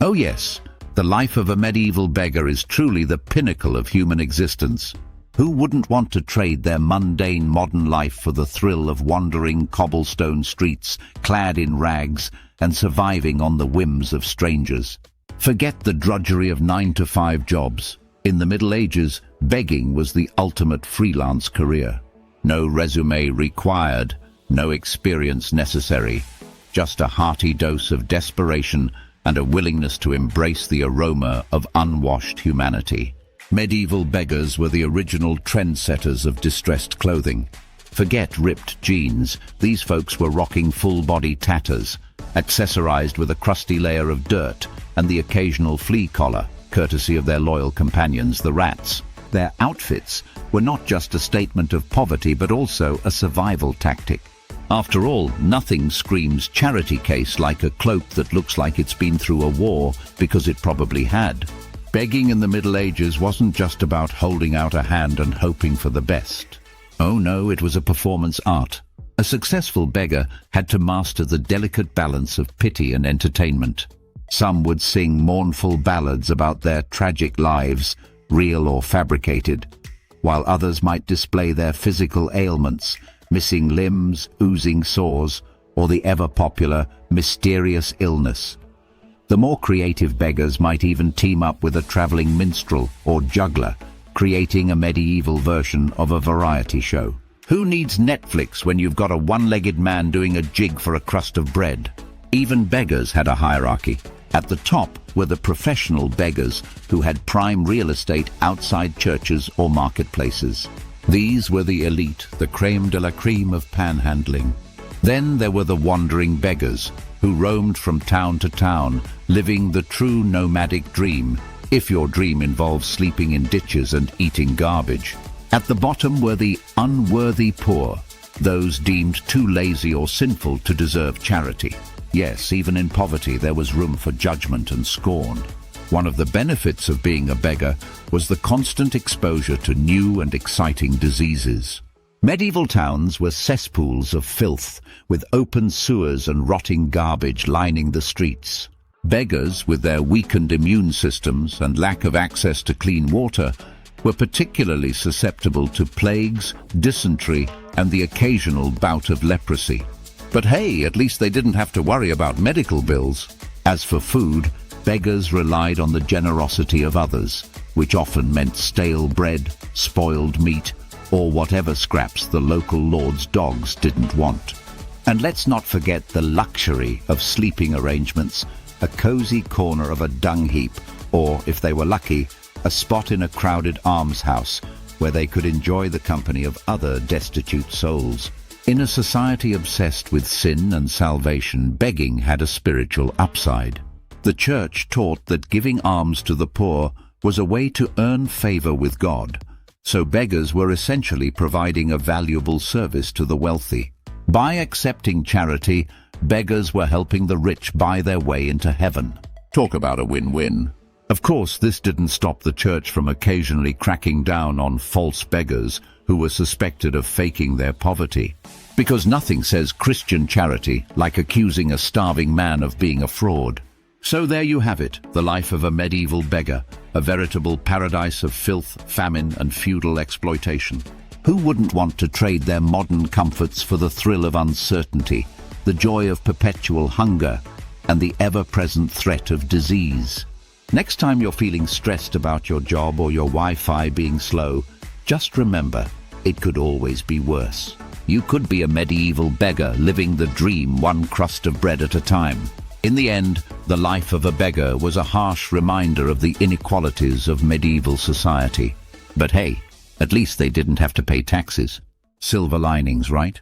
Oh yes, the life of a medieval beggar is truly the pinnacle of human existence. Who wouldn't want to trade their mundane modern life for the thrill of wandering cobblestone streets, clad in rags, and surviving on the whims of strangers? Forget the drudgery of 9-to-5 jobs. In the Middle Ages, begging was the ultimate freelance career. No resume required, no experience necessary, just a hearty dose of desperation and a willingness to embrace the aroma of unwashed humanity. Medieval beggars were the original trendsetters of distressed clothing. Forget ripped jeans, these folks were rocking full-body tatters, accessorized with a crusty layer of dirt and the occasional flea collar, courtesy of their loyal companions, the rats. Their outfits were not just a statement of poverty but also a survival tactic. After all, nothing screams charity case like a cloak that looks like it's been through a war, because it probably had. Begging in the Middle Ages wasn't just about holding out a hand and hoping for the best. Oh no, it was a performance art. A successful beggar had to master the delicate balance of pity and entertainment. Some would sing mournful ballads about their tragic lives, real or fabricated, while others might display their physical ailments, missing limbs, oozing sores, or the ever-popular mysterious illness. The more creative beggars might even team up with a traveling minstrel or juggler, creating a medieval version of a variety show. Who needs Netflix when you've got a one-legged man doing a jig for a crust of bread? Even beggars had a hierarchy. At the top were the professional beggars who had prime real estate outside churches or marketplaces. These were the elite, the crème de la crème of panhandling. Then there were the wandering beggars, who roamed from town to town, living the true nomadic dream, if your dream involves sleeping in ditches and eating garbage. At the bottom were the unworthy poor, those deemed too lazy or sinful to deserve charity. Yes, even in poverty there was room for judgment and scorn. One of the benefits of being a beggar was the constant exposure to new and exciting diseases. Medieval towns were cesspools of filth, with open sewers and rotting garbage lining the streets. Beggars, with their weakened immune systems and lack of access to clean water, were particularly susceptible to plagues, dysentery, and the occasional bout of leprosy. But hey, at least they didn't have to worry about medical bills. As for food, beggars relied on the generosity of others, which often meant stale bread, spoiled meat, or whatever scraps the local lord's dogs didn't want. And let's not forget the luxury of sleeping arrangements, a cozy corner of a dung heap, or, if they were lucky, a spot in a crowded almshouse where they could enjoy the company of other destitute souls. In a society obsessed with sin and salvation, begging had a spiritual upside. The church taught that giving alms to the poor was a way to earn favor with God, so beggars were essentially providing a valuable service to the wealthy. By accepting charity, beggars were helping the rich buy their way into heaven. Talk about a win-win. Of course, this didn't stop the church from occasionally cracking down on false beggars who were suspected of faking their poverty. Because nothing says Christian charity like accusing a starving man of being a fraud. So there you have it, the life of a medieval beggar, a veritable paradise of filth, famine, and feudal exploitation. Who wouldn't want to trade their modern comforts for the thrill of uncertainty, the joy of perpetual hunger, and the ever-present threat of disease? Next time you're feeling stressed about your job or your Wi-Fi being slow, just remember, it could always be worse. You could be a medieval beggar living the dream one crust of bread at a time. In the end, the life of a beggar was a harsh reminder of the inequalities of medieval society. But hey, at least they didn't have to pay taxes. Silver linings, right?